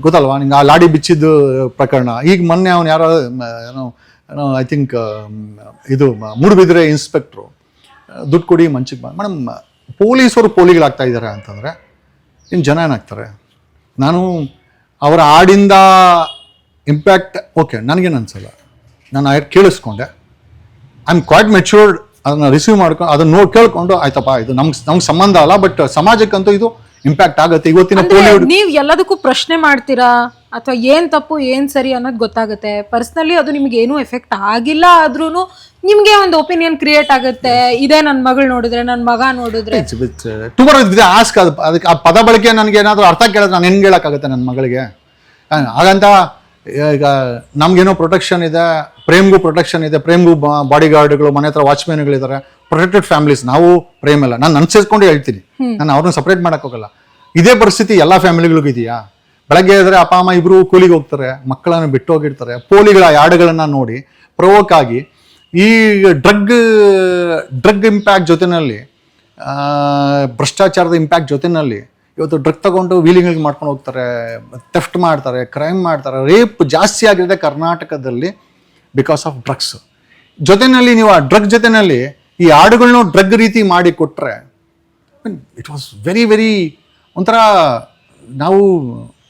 ಗೊತ್ತಲ್ವಾ ನಿಂಗೆ ಆ ಲಾಡಿ ಬಿಚ್ಚಿದ್ದು ಪ್ರಕರಣ, ಈಗ ಮೊನ್ನೆ ಅವನು ಯಾರೋ ಏನೋ ಐ ಥಿಂಕ್ ಇದು ಮೂಡುಬಿದ್ರೆ ಇನ್ಸ್ಪೆಕ್ಟ್ರು ದುಡ್ಡು ಕೊಡಿ ಮಂಚಿಗೆ ಮೇಡಮ್, ಪೊಲೀಸರು ಪೋಲಿಗಳಾಗ್ತಾ ಇದ್ದಾರೆ ಅಂತಂದರೆ ಇನ್ನು ಜನ ಏನಾಗ್ತಾರೆ? ನಾನು ಅವರ ಹಾಡಿಂದ ಇಂಪ್ಯಾಕ್ಟ್ ಓಕೆ ನನಗೇನು ಅನ್ಸಲ್ಲ, ನಾನು ಕೇಳಿಸ್ಕೊಂಡೆ, ಐ ಆಮ್ ಕ್ವೈಟ್ ಮೆಚ್ಯೂರ್ಡ್, ಅದನ್ನು ರಿಸೀವ್ ಮಾಡ್ಕೊಂಡು ಅದನ್ನು ಕೇಳ್ಕೊಂಡು ಆಯ್ತಪ್ಪ ಇದು ನಮ್ಗೆ ಸಂಬಂಧ ಅಲ್ಲ, ಬಟ್ ಸಮಾಜಕ್ಕಂತೂ ಇದು ಇಂಪ್ಯಾಕ್ಟ್ ಆಗುತ್ತೆ. ಇವತ್ತಿನ ನೀವು ಎಲ್ಲದಕ್ಕೂ ಪ್ರಶ್ನೆ ಮಾಡ್ತೀರಾ ಅಥವಾ ಏನ್ ತಪ್ಪು ಏನ್ ಸರಿ ಅನ್ನೋದು ಗೊತ್ತಾಗುತ್ತೆ. ಪರ್ಸನಲಿ ಅದು ನಿಮ್ಗೆ ಏನೂ ಎಫೆಕ್ಟ್ ಆಗಿಲ್ಲ ಆದ್ರೂ ನಿಮ್ಗೆ ಒಂದು ಒಪಿನಿಯನ್ ಕ್ರಿಯೇಟ್ ಆಗುತ್ತೆ, ಇದೇ ನನ್ನ ಮಗಳು ನೋಡಿದ್ರೆ ನನ್ನ ಮಗ ನೋಡಿದ್ರೆ ಆಸ್ಕ್ ಅದಕ್ಕೆ ಆ ಪದ ಬಳಕೆ ನನಗೆ ಏನಾದರೂ ಅರ್ಥ ಕೇಳಿದ್ರೆ ನಾನು ಹೆಂಗೆ ಹೇಳೋಕ್ಕಾಗುತ್ತೆ ನನ್ನ ಮಗಳಿಗೆ? ಹಾಗಂತ ಈಗ ನಮ್ಗೇನೋ ಪ್ರೊಟೆಕ್ಷನ್ ಇದೆ, ಪ್ರೇಮ್ಗೂ ಪ್ರೊಟೆಕ್ಷನ್ ಇದೆ, ಪ್ರೇಮ್ಗೂ ಬಾಡಿ ಗಾರ್ಡ್ಗಳು, ಮನೆ ಹತ್ರ ವಾಚ್ಮ್ಯಾನ್ಗಳಿದ್ದಾರೆ, ಪ್ರೊಟೆಕ್ಟೆಡ್ ಫ್ಯಾಮಿಲೀಸ್. ನಾವು ಪ್ರೇಮ್ ಎಲ್ಲ ನಾನು ಅನ್ಸೇಸ್ಕೊಂಡು ಹೇಳ್ತೀನಿ, ನಾನು ಅವ್ರನ್ನ ಸಪ್ರೇಟ್ ಮಾಡೋಕ್ಕೋಗಲ್ಲ. ಇದೇ ಪರಿಸ್ಥಿತಿ ಎಲ್ಲ ಫ್ಯಾಮಿಲಿಗಳಿಗೂ ಇದೆಯಾ? ಬೆಳಗ್ಗೆ ಇದ್ರೆ ಅಪ್ಪ ಅಮ್ಮ ಇಬ್ಬರು ಕೂಲಿಗೆ ಹೋಗ್ತಾರೆ, ಮಕ್ಕಳನ್ನು ಬಿಟ್ಟು ಹೋಗಿರ್ತಾರೆ, ಪೋಲಿಗಳ ಯಾಡುಗಳನ್ನು ನೋಡಿ ಪ್ರವೋಕ್ ಆಗಿ ಈ ಡ್ರಗ್ ಇಂಪ್ಯಾಕ್ಟ್ ಜೊತೆಯಲ್ಲಿ, ಭ್ರಷ್ಟಾಚಾರದ ಇಂಪ್ಯಾಕ್ಟ್ ಜೊತೆಯಲ್ಲಿ ಇವತ್ತು ಡ್ರಗ್ ತಗೊಂಡು ವೀಲಿಂಗ್ ಮಾಡ್ಕೊಂಡು ಹೋಗ್ತಾರೆ, ಥೆಫ್ಟ್ ಮಾಡ್ತಾರೆ, ಕ್ರೈಮ್ ಮಾಡ್ತಾರೆ, ರೇಪ್ ಜಾಸ್ತಿ ಆಗಿದೆ ಕರ್ನಾಟಕದಲ್ಲಿ ಬಿಕಾಸ್ ಆಫ್ ಡ್ರಗ್ಸ್. ಜೊತೆಯಲ್ಲಿ ನೀವು ಆ ಡ್ರಗ್ ಜೊತೆಯಲ್ಲಿ ಈ ಹಾಡುಗಳನ್ನೂ ಡ್ರಗ್ ರೀತಿ ಮಾಡಿ ಕೊಟ್ಟರೆ ಇಟ್ ವಾಸ್ ವೆರಿ ವೆರಿ ಒಂಥರ. ನಾವು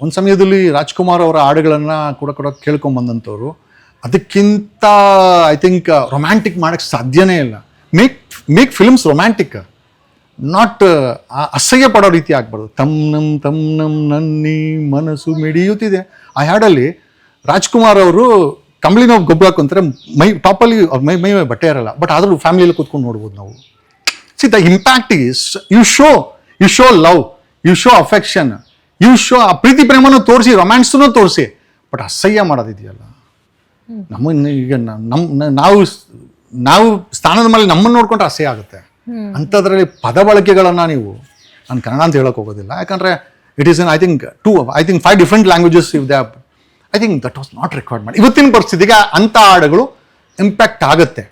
ಒಂದು ಸಮಯದಲ್ಲಿ ರಾಜ್ಕುಮಾರ್ ಅವರ ಹಾಡುಗಳನ್ನು ಕೂಡ ಕೇಳ್ಕೊಂಬಂದಂಥವ್ರು, ಅದಕ್ಕಿಂತ ಐ ಥಿಂಕ್ ರೊಮ್ಯಾಂಟಿಕ್ ಮಾಡೋಕ್ಕೆ ಸಾಧ್ಯನೇ ಇಲ್ಲ. ಮೇಕ್ ಫಿಲ್ಮ್ಸ್ ರೊಮ್ಯಾಂಟಿಕ್, ನಾಟ್ ಅಸಹ್ಯ ಪಡೋ ರೀತಿ ಆಗ್ಬಾರ್ದು. ತಮ್ ನಮ್ ನನ್ನಿ ಮನಸ್ಸು ಮಿಡಿಯುತ್ತಿದೆ ಆ ಹಾಡಲ್ಲಿ ರಾಜ್ಕುಮಾರ್ ಅವರು ಕಂಬಳಿ ನೋವು ಗೊಬ್ಬರ ಹಾಕೊಂತಾರೆ, ಮೈ ಟಾಪಲ್ಲಿ ಅವ್ರ ಮೈ ಬಟ್ಟೆ ಇರಲ್ಲ, ಬಟ್ ಆದರೂ ಫ್ಯಾಮಿಲಿಯಲ್ಲಿ ಕೂತ್ಕೊಂಡು ನೋಡ್ಬೋದು ನಾವು. See the impact is you show love, you show affection, you show ಆ ಪ್ರೀತಿ ಪ್ರೇಮನೂ ತೋರಿಸಿ, ರೊಮ್ಯಾನ್ಸ್ನೂ ತೋರಿಸಿ, ಬಟ್ ಅಸಹ್ಯ ಮಾಡೋದಿದೆಯಲ್ಲ ನಮ್ಮನ್ನು ಈಗ ನಾವು ಸ್ಥಾನದ ಮೇಲೆ ನಮ್ಮನ್ನು ನೋಡ್ಕೊಂಡ್ರೆ ಅಸಹ್ಯ ಆಗುತ್ತೆ. ಅಂಥದ್ರಲ್ಲಿ ಪದ ಬಳಕೆಗಳನ್ನು ನೀವು, ನಾನು ಕನ್ನಡ ಅಂತ ಹೇಳೋಕೆ ಹೋಗೋದಿಲ್ಲ, ಯಾಕಂದರೆ it is I think 5 different languages even they I think that was not record ಮಾಡಿ. ಇವತ್ತಿನ ಪರಿಸ್ಥಿತಿಗೆ ಅಂಥ ಹಾಡುಗಳು ಇಂಪ್ಯಾಕ್ಟ್ ಆಗುತ್ತೆ.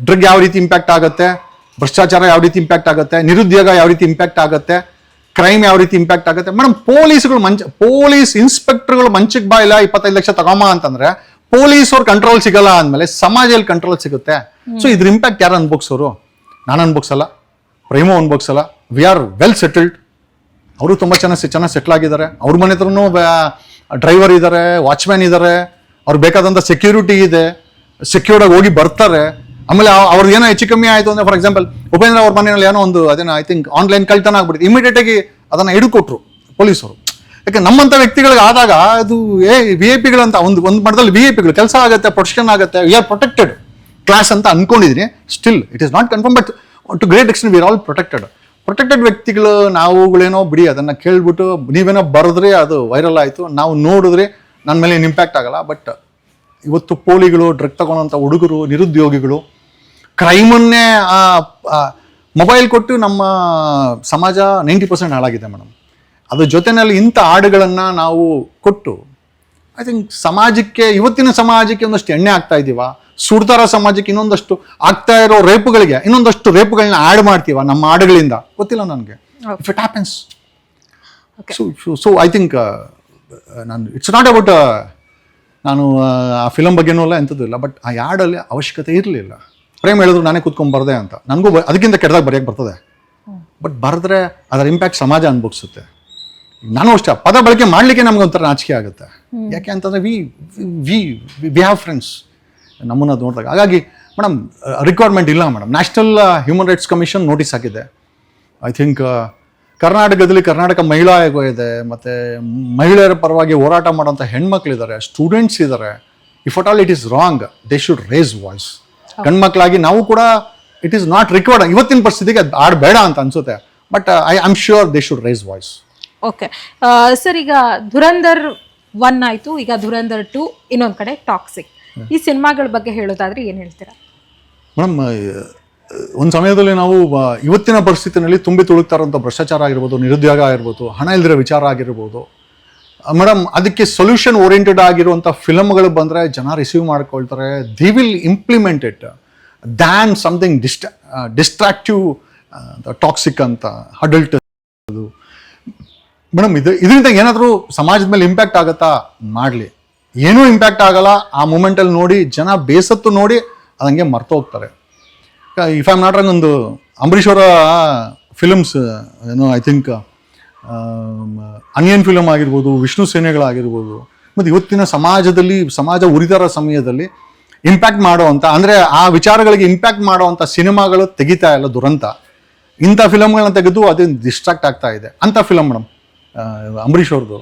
ಡ್ರಗ್ ಯಾವ ರೀತಿ ಇಂಪ್ಯಾಕ್ಟ್ ಆಗುತ್ತೆ, ಭ್ರಷ್ಟಾಚಾರ ಯಾವ ರೀತಿ ಇಂಪ್ಯಾಕ್ಟ್ ಆಗುತ್ತೆ, ನಿರುದ್ಯೋಗ ಯಾವ ರೀತಿ ಇಂಪ್ಯಾಕ್ಟ್ ಆಗುತ್ತೆ, ಕ್ರೈಮ್ ಯಾವ ರೀತಿ ಇಂಪ್ಯಾಕ್ಟ್ ಆಗುತ್ತೆ. ಮೇಡಮ್, ಪೊಲೀಸ್ ಇನ್ಸ್ಪೆಕ್ಟರ್ಗಳು ಮಂಚಕ್ಕೆ ಬಾ ಇಲ್ಲ 25 ಲಕ್ಷ ತಗೊಂಬ ಅಂತಂದ್ರೆ ಪೊಲೀಸ್ ಅವ್ರ ಕಂಟ್ರೋಲ್ ಸಿಗಲ್ಲ ಅಂದಮೇಲೆ ಸಮಾಜದಲ್ಲಿ ಕಂಟ್ರೋಲ್ ಸಿಗುತ್ತೆ. ಸೊ ಇದ್ರ ಇಂಪ್ಯಾಕ್ಟ್ ಯಾರು ಅನ್ಭೋಗ್ಸೋರು? ನಾನು ಅನ್ಭೋಗ್ಸಲ್ಲ, ಪ್ರೇಮೋ ಅನ್ಭೋಗ್ಸಲ್ಲ. We are well settled. ಅವರು ತುಂಬ ಚೆನ್ನಾಗಿ ಸೆಟ್ಲ್ ಆಗಿದ್ದಾರೆ. ಅವ್ರ ಮನೆ ಹತ್ರನೂ ಡ್ರೈವರ್ ಇದ್ದಾರೆ, ವಾಚ್ಮ್ಯಾನ್ ಇದ್ದಾರೆ, ಅವ್ರು ಬೇಕಾದಂಥ ಸೆಕ್ಯೂರಿಟಿ ಇದೆ, ಸೆಕ್ಯೂರ್ಡಾಗಿ ಹೋಗಿ ಬರ್ತಾರೆ. ಆಮೇಲೆ ಅವ್ರದ್ದು ಏನೋ ಹೆಚ್ಚು ಕಮ್ಮಿ ಆಯಿತು ಅಂದರೆ, ಫಾರ್ ಎಕ್ಸಾಂಪಲ್ ಉಪೇಂದ್ರ ಅವ್ರ ಮನೆಯಲ್ಲಿ ಏನೋ ಒಂದು ಅದೇನೋ ಐ ಥಿಂಕ್ ಆನ್ಲೈನ್ ಕಳ್ತನ ಆಗ್ಬಿಟ್ಟಿದೆ, ಇಮಿಡಿಯೇಟಾಗಿ ಅದನ್ನು ಹಿಡ್ಕೊಟ್ರು ಪೊಲೀಸರು. ಯಾಕೆ ನಮ್ಮಂಥ ವ್ಯಕ್ತಿಗಳಿಗೆ ಆದಾಗ ಅದು ವಿ ಐ ಪಿಗಳಂತ ಒಂದು ಮಟ್ಟದಲ್ಲಿ ವಿ ಐ ಪಿಗಳು ಕೆಲಸ ಆಗುತ್ತೆ, ಪ್ರೊಟೆಕ್ಷನ್ ಆಗುತ್ತೆ, ವಿ ಆರ್ ಪ್ರೊಟೆಕ್ಟೆಡ್ ಕ್ಲಾಸ್ ಅಂತ ಅನ್ಕೊಂಡಿದ್ದೀನಿ. Still it is not confirm, but to great extent we are all protected ವ್ಯಕ್ತಿಗಳು. ನಾವುಗಳೇನೋ ಬಿಡಿ ಅದನ್ನು ಕೇಳ್ಬಿಟ್ಟು ನೀವೇನೋ ಬರೆದ್ರೆ ಅದು ವೈರಲ್ ಆಯಿತು, ನಾವು ನೋಡಿದ್ರೆ ನನ್ನ ಮೇಲೆ ಏನು ಇಂಪ್ಯಾಕ್ಟ್ ಆಗಲ್ಲ. ಬಟ್ ಇವತ್ತು ಪೋಲಿಗಳು, ಡ್ರಗ್ ತಗೊಳ್ಳೋಂಥ ಹುಡುಗರು, ನಿರುದ್ಯೋಗಿಗಳು, ಕ್ರೈಮನ್ನೇ ಮೊಬೈಲ್ ಕೊಟ್ಟು ನಮ್ಮ ಸಮಾಜ 90% ಹಾಳಾಗಿದೆ ಮೇಡಮ್. ಅದ್ರ ಜೊತೆಯಲ್ಲಿ ಇಂಥ ಹಾಡುಗಳನ್ನು ನಾವು ಕೊಟ್ಟು ಐ ಥಿಂಕ್ ಸಮಾಜಕ್ಕೆ, ಇವತ್ತಿನ ಸಮಾಜಕ್ಕೆ ಒಂದಷ್ಟು ಎಣ್ಣೆ ಆಗ್ತಾ ಇದ್ದೀವ, ಸುಡ್ತಾರ ಸಮಾಜಕ್ಕೆ ಇನ್ನೊಂದಷ್ಟು ಆಗ್ತಾ ಇರೋ ರೇಪುಗಳಿಗೆ ಇನ್ನೊಂದಷ್ಟು ರೇಪುಗಳನ್ನ ಆ್ಯಡ್ ಮಾಡ್ತೀವ ನಮ್ಮ ಹಾಡುಗಳಿಂದ, ಗೊತ್ತಿಲ್ಲ ನನಗೆ. If it happens, so I think ನಾನು ಇಟ್ಸ್ ನಾಟ್ ಅಬೌಟ್ ನಾನು ಆ ಫಿಲಮ್ ಬಗ್ಗೆನೂ ಅಲ್ಲ, ಎಂಥದ್ದು ಇಲ್ಲ, ಬಟ್ ಆ ಹಾಡಲ್ಲಿ ಅವಶ್ಯಕತೆ ಇರಲಿಲ್ಲ. ಪ್ರೇಮ್ ಹೇಳಿದ್ರು ನಾನೇ ಕೂತ್ಕೊಂಡು ಬರ್ದೆ ಅಂತ, ನನಗೂ ಅದಕ್ಕಿಂತ ಕೆಟ್ಟದಾಗ ಬರೆಯೋಕ್ಕೆ ಬರ್ತದೆ, ಬಟ್ ಬರೆದ್ರೆ ಅದರ ಇಂಪ್ಯಾಕ್ಟ್ ಸಮಾಜ ಅನ್ಭೋಗಿಸುತ್ತೆ. ನಾನು ಅಷ್ಟೇ ಪದ ಬಳಕೆ ಮಾಡಲಿಕ್ಕೆ ನಮ್ಗೆ ಒಂಥರ ನಾಚಿಕೆ ಆಗುತ್ತೆ. ಯಾಕೆ ಅಂತಂದರೆ ವಿ ಹ್ಯಾವ್ ಫ್ರೆಂಡ್ಸ್ ನಮ್ಮನ್ನು ಅದು ನೋಡಿದಾಗ. ಹಾಗಾಗಿ ಮೇಡಮ್ ರಿಕ್ವೈರ್ಮೆಂಟ್ ಇಲ್ಲ madam. National human rights commission notice ಹಾಕಿದೆ. ಐ ಥಿಂಕ್ ಕರ್ನಾಟಕದಲ್ಲಿ ಕರ್ನಾಟಕ ಮಹಿಳಾ ಆಯೋಗ ಇದೆ, ಮತ್ತು ಮಹಿಳೆಯರ ಪರವಾಗಿ ಹೋರಾಟ ಮಾಡೋಂಥ ಹೆಣ್ಮಕ್ಳಿದ್ದಾರೆ, ಸ್ಟೂಡೆಂಟ್ಸ್ ಇದ್ದಾರೆ. If at all it is wrong, they should raise voice. ಗಂಡ್ಮಕ್ಳಾಗಿ ನಾವು ಕೂಡ ಇಟ್ ಈಸ್ ನಾಟ್ ರಿಕ್ವೈರ್ಡ್. ಇವತ್ತಿನ ಪರಿಸ್ಥಿತಿಗೆ ಅದು ಆಡಬೇಡ ಅಂತ ಅನ್ಸುತ್ತೆ, but I am sure they should raise voice. Okay sir, ಈಗ ಧುರಂಧರ್ 1 ಆಯಿತು, ಈಗ ಧುರಂಧರ್ 2, ಇನ್ನೊಂದು ಕಡೆ ಟಾಕ್ಸಿಕ್. ಈ ಸಿನಿಮಾಗಳ ಬಗ್ಗೆ ಹೇಳೋದಾದ್ರೆ ಏನು ಹೇಳ್ತೀರಾ ಮೇಡಮ್? ಒಂದು ಸಮಯದಲ್ಲಿ ನಾವು ಇವತ್ತಿನ ಪರಿಸ್ಥಿತಿನಲ್ಲಿ ತುಂಬಿ ತುಳುಕ್ತಾ ಇರೋಂಥ ಭ್ರಷ್ಟಾಚಾರ ಆಗಿರ್ಬೋದು, ನಿರುದ್ಯೋಗ ಆಗಿರ್ಬೋದು, ಹಣ ಇಲ್ದಿರೋ ವಿಚಾರ ಆಗಿರ್ಬೋದು ಮೇಡಮ್, ಅದಕ್ಕೆ ಸೊಲ್ಯೂಷನ್ ಓರಿಯೆಂಟೆಡ್ ಆಗಿರುವಂಥ ಫಿಲಮ್ಗಳು ಬಂದರೆ ಜನ ರಿಸೀವ್ ಮಾಡ್ಕೊಳ್ತಾರೆ. They will implement it than something destructive toxic ಅಂತ ಅಡಲ್ಟ್. ಮೇಡಮ್ ಇದರಿಂದ ಏನಾದರೂ ಸಮಾಜದ ಮೇಲೆ ಇಂಪ್ಯಾಕ್ಟ್ ಆಗುತ್ತಾ? ಮಾಡಲಿ. ಏನೂ ಇಂಪ್ಯಾಕ್ಟ್ ಆಗಲ್ಲ. ಆ ಮೂಮೆಂಟಲ್ಲಿ ನೋಡಿ ಜನ ಬೇಸತ್ತು ನೋಡಿ ಅದಂಗೆ ಮರ್ತೋಗ್ತಾರೆ. If I am not wrong, ಒಂದು ಅಂಬರೀಷ್ ಅವರ ಫಿಲಮ್ಸ್ ಏನೋ ಐ ಥಿಂಕ್ ಅನಿಯನ್ ಫಿಲಮ್ ಆಗಿರ್ಬೋದು, ವಿಷ್ಣು ಸೇನೆಗಳಾಗಿರ್ಬೋದು, ಮತ್ತು ಇವತ್ತಿನ ಸಮಾಜ ಉರಿದರ ಸಮಯದಲ್ಲಿ ಇಂಪ್ಯಾಕ್ಟ್ ಮಾಡೋವಂಥ, ಅಂದರೆ ಆ ವಿಚಾರಗಳಿಗೆ ಇಂಪ್ಯಾಕ್ಟ್ ಮಾಡೋವಂಥ ಸಿನಿಮಾಗಳು ತೆಗಿತಾ ಇಲ್ಲ ದುರಂತ. ಇಂಥ ಫಿಲಮ್ಗಳನ್ನ ತೆಗೆದು ಅದೇನು ಡಿಸ್ಟ್ರಾಕ್ಟ್ ಆಗ್ತಾ ಇದೆ ಅಂಥ ಫಿಲಮ್ ಮೇಡಮ್. ಅಂಬರೀಷ್ ಅವ್ರದ್ದು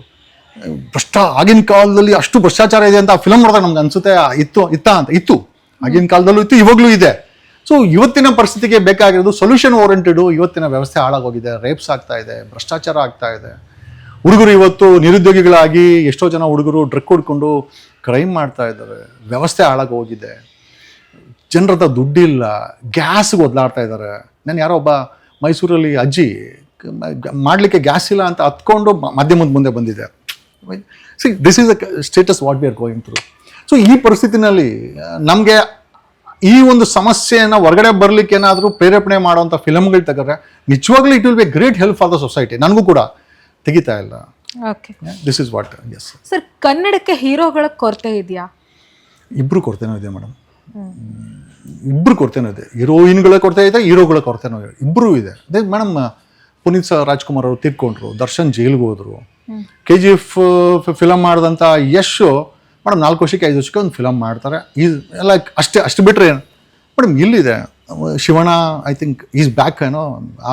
ಆಗಿನ ಕಾಲದಲ್ಲಿ ಅಷ್ಟು ಭ್ರಷ್ಟಾಚಾರ ಇದೆ ಅಂತ ಆ ಫಿಲಮ್ ನೋಡಿದಾಗ ನಮ್ಗೆ ಅನ್ಸುತ್ತೆ ಇತ್ತು ಆಗಿನ ಕಾಲದಲ್ಲೂ ಇತ್ತು, ಇವಾಗಲೂ ಇದೆ. ಸೊ ಇವತ್ತಿನ ಪರಿಸ್ಥಿತಿಗೆ ಬೇಕಾಗಿರೋದು ಸೊಲ್ಯೂಷನ್ ಓರಿಯೆಂಟೆಡು. ಇವತ್ತಿನ ವ್ಯವಸ್ಥೆ ಹಾಳಾಗೋಗಿದೆ, ರೇಪ್ಸ್ ಆಗ್ತಾ ಇದೆ, ಭ್ರಷ್ಟಾಚಾರ ಆಗ್ತಾ ಇದೆ. ಹುಡುಗರು ಇವತ್ತು ನಿರುದ್ಯೋಗಿಗಳಾಗಿ ಎಷ್ಟೋ ಜನ ಹುಡುಗರು ಡ್ರಗ್ ಹೊಡ್ಕೊಂಡು ಕ್ರೈಮ್ ಮಾಡ್ತಾ ಇದ್ದಾರೆ. ವ್ಯವಸ್ಥೆ ಹಾಳಾಗೋಗಿದೆ, ಜನರ ಹತ್ರ ದುಡ್ಡಿಲ್ಲ, ಗ್ಯಾಸ್ಗೆ ಒದ್ಲಾಡ್ತಾ ಇದ್ದಾರೆ. ನಾನು ಯಾರೋ ಒಬ್ಬ ಮೈಸೂರಲ್ಲಿ ಅಜ್ಜಿ ಮಾಡಲಿಕ್ಕೆ ಗ್ಯಾಸ್ ಇಲ್ಲ ಅಂತ ಹತ್ಕೊಂಡು ಮಾಧ್ಯಮದ ಮುಂದೆ ಬಂದಿದೆ. See this is a status what we are going through. So ಈ ಪರಿಸ್ಥಿತಿನಲ್ಲಿ ನಮಗೆ ಈ ಒಂದು ಸಮಸ್ಯೆಯನ್ನು ಹೊರಗಡೆ ಬರಲಿಕ್ಕೆ ಏನಾದರೂ ಪ್ರೇರೇಪಣೆ ಮಾಡುವಂಥ ಫಿಲಮ್ಗಳು ತೆಗೆದ್ರೆ ನಿಜವಾಗ್ಲೂ it will be great help for the society. ನನಗೂ ಕೂಡ ತೆಗಿತಾ ಇಲ್ಲ. Okay, this is what. Yes sir, ಕನ್ನಡಕ್ಕೆ ಹೀರೋಗಳ ಕೊರತೆ ಇದೆಯಾ? ಇಬ್ಬರು ಕೊರತೆನೂ ಇದೆ ಮೇಡಮ್, ಇಬ್ಬರು ಕೊರತೆನೂ ಇದೆ. ಹೀರೋಯಿನ್ಗಳ ಕೊರತೆ ಇದೆ, ಹೀರೋಗಳ ಕೊರತೆನೂ ಇದೆ, ಇಬ್ಬರೂ ಇದೆ. ಅದೇ ಮೇಡಮ್, ಪುನೀತ್ ರಾಜ್ಕುಮಾರ್ ಅವರು ತೀರ್ಕೊಂಡ್ರು, ದರ್ಶನ್ ಜೈಲ್ಗೆ ಹೋದ್ರು. KGF ಫಿಲಮ್ ಮಾಡಿದಂಥ ಯಶ್ ಮೇಡಮ್ 4 ವರ್ಷಕ್ಕೆ 5 ವರ್ಷಕ್ಕೆ ಒಂದು ಫಿಲಮ್ ಮಾಡ್ತಾರೆ. ಎಲ್ಲ ಅಷ್ಟು ಬಿಟ್ಟರೆ ಮೇಡಮ್ ಇಲ್ಲಿದೆ Shivanna, I think is back, ಏನೋ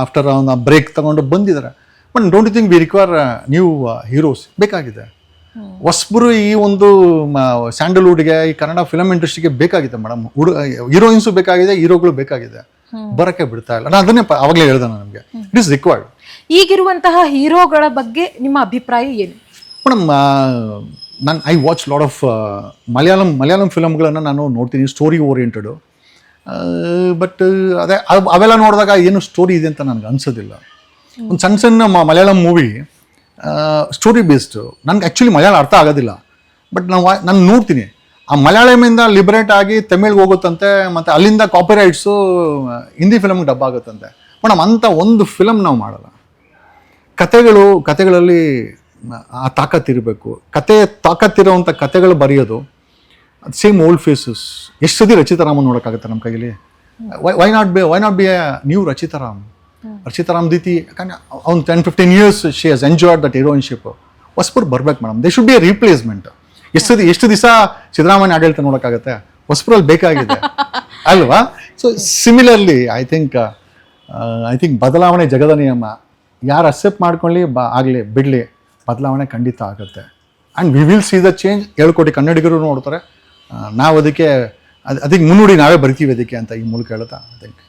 ಆಫ್ಟರ್ ಒಂದು ಬ್ರೇಕ್ ತಗೊಂಡು ಬಂದಿದ್ದಾರೆ. But don't you think we require new heroes? ಬೇಕಾಗಿದೆ. ಹೊಸಬರು ಈ ಒಂದು ಸ್ಯಾಂಡಲ್ವುಡ್ಗೆ, ಈ ಕನ್ನಡ ಫಿಲಮ್ ಇಂಡಸ್ಟ್ರಿಗೆ ಬೇಕಾಗಿದೆ ಮೇಡಮ್. ಹೀರೋಯಿನ್ಸು ಬೇಕಾಗಿದೆ, ಹೀರೋಗಳು ಬೇಕಾಗಿದೆ. ಬರೋಕ್ಕೆ ಬಿಡ್ತಾ ಇಲ್ಲ. ನಾನು ಅದನ್ನೇ ಅವಾಗಲೇ ಹೇಳ್ದೆ, ನಮಗೆ ಇಟ್ ಇಸ್ ರಿಕ್ವೈರ್ಡ್. ಈಗಿರುವಂತಹ ಹೀರೋಗಳ ಬಗ್ಗೆ ನಿಮ್ಮ ಅಭಿಪ್ರಾಯ ಏನು ಮೇಡಮ್? ನಾನು I watch lot of Malayalam ಫಿಲಮ್ಗಳನ್ನು ನಾನು ನೋಡ್ತೀನಿ, ಸ್ಟೋರಿ ಓರಿಯೆಂಟೆಡು. ಬಟ್ ಅದೇ ಅವೆಲ್ಲ ನೋಡಿದಾಗ ಏನು ಸ್ಟೋರಿ ಇದೆ ಅಂತ ನನಗೆ ಅನ್ಸೋದಿಲ್ಲ. ಒಂದು ಸಣ್ಣ ಮಲಯಾಳಂ ಮೂವಿ ಸ್ಟೋರಿ ಬೇಸ್ಡು. ನನಗೆ ಆ್ಯಕ್ಚುಲಿ ಮಲಯಾಳ ಅರ್ಥ ಆಗೋದಿಲ್ಲ, ಬಟ್ ನಾನು ನೋಡ್ತೀನಿ. ಆ ಮಲಯಾಳಮಿಂದ ಲಿಬರೇಟ್ ಆಗಿ ತಮಿಳ್ಗೆ ಹೋಗುತ್ತಂತೆ, ಮತ್ತು ಅಲ್ಲಿಂದ ಕಾಪಿರೈಟ್ಸು ಹಿಂದಿ ಫಿಲಮ್ಗೆ ಡಬ್ ಆಗುತ್ತಂತೆ. ಮೇಡಮ್ ಅಂಥ ಒಂದು ಫಿಲಮ್ ನಾವು ಮಾಡಲ್ಲ. ಕತೆಗಳಲ್ಲಿ ಆ ತಾಕತ್ತಿರಬೇಕು. ತಾಕತ್ತಿರೋವಂಥ ಕತೆಗಳು ಬರೆಯೋದು. Same old faces. ಎಷ್ಟು ಸತಿ ರಚಿತಾರಾಮನ್ ನೋಡೋಕ್ಕಾಗುತ್ತೆ ನಮ್ಮ ಕೈಯಲ್ಲಿ? Why not be a new Rachita Ram ದೀತಿ. ಯಾಕಂದರೆ ಅವ್ನು 10-15 years she has enjoyed that heroineship. ಹೊಸಬರು ಬರ್ಬೇಕು madam. They should be a replacement. ಎಷ್ಟು ದಿವಸ ಸಿದ್ದರಾಮಯ್ಯ ಆಡಳಿತ ನೋಡೋಕ್ಕಾಗತ್ತೆ? ಹೊಸಬರಲ್ಲಿ ಬೇಕಾಗಿದೆ ಅಲ್ವಾ? ಸೊ ಸಿಮಿಲರ್ಲಿ ಐ ಥಿಂಕ್ ಬದಲಾವಣೆ ಜಗದ ನಿಯಮ. ಯಾರು ಅಕ್ಸೆಪ್ಟ್ ಮಾಡ್ಕೊಳ್ಳಿ, ಆಗಲಿ ಬಿಡಲಿ, ಬದಲಾವಣೆ ಖಂಡಿತ ಆಗುತ್ತೆ. And we will see the change. 7 ಕೋಟಿ ಕನ್ನಡಿಗರು ನೋಡ್ತಾರೆ. ನಾವು ಅದಕ್ಕೆ ಮುನ್ನುಡಿ ನಾವೇ ಬರಿತೀವಿ ಅದಕ್ಕೆ ಅಂತ ಈ ಮೂಲಕ ಹೇಳ್ತಾ ಐ ಥಿಂಕ್